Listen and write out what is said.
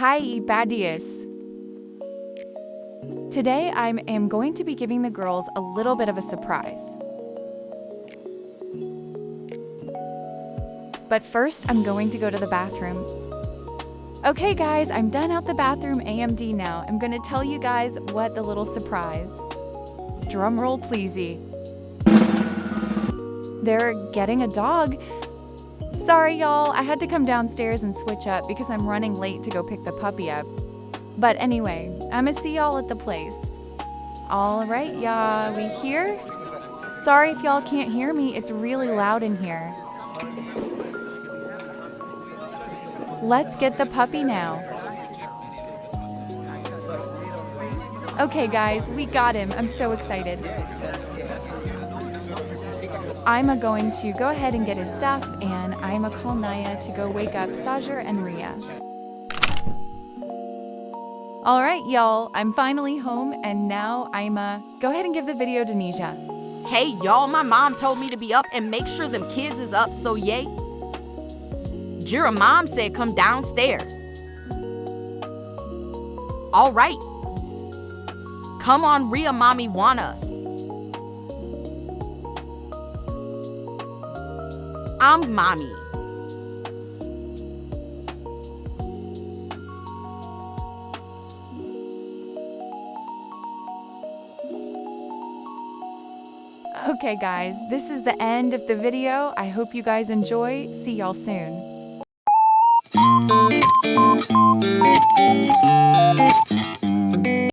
Hi, Badius. Today I am going to be giving the girls a little bit of a surprise. But first, I'm going to go to the bathroom. Okay guys, I'm done out the bathroom AMD now. I'm gonna tell you guys what the little surprise. Drumroll pleasey. They're getting a dog. Sorry y'all, I had to come downstairs and switch up because I'm running late to go pick the puppy up. But anyway, I'ma see y'all at the place. All right, y'all, we here? Sorry if y'all can't hear me, it's really loud in here. Let's get the puppy now. Okay guys, we got him. I'm so excited. I'm going to go ahead and get his stuff, and I'm call Naya to go wake up Sajer and Ria. All right, y'all, I'm finally home, and now I'm go ahead and give the video to Nisha. Hey, y'all, my mom told me to be up and make sure them kids is up, so yay. Jira mom said come downstairs. All right. Come on, Ria mommy want us. I'm mommy. Okay guys, this is the end of the video. I hope you guys enjoy. See y'all soon.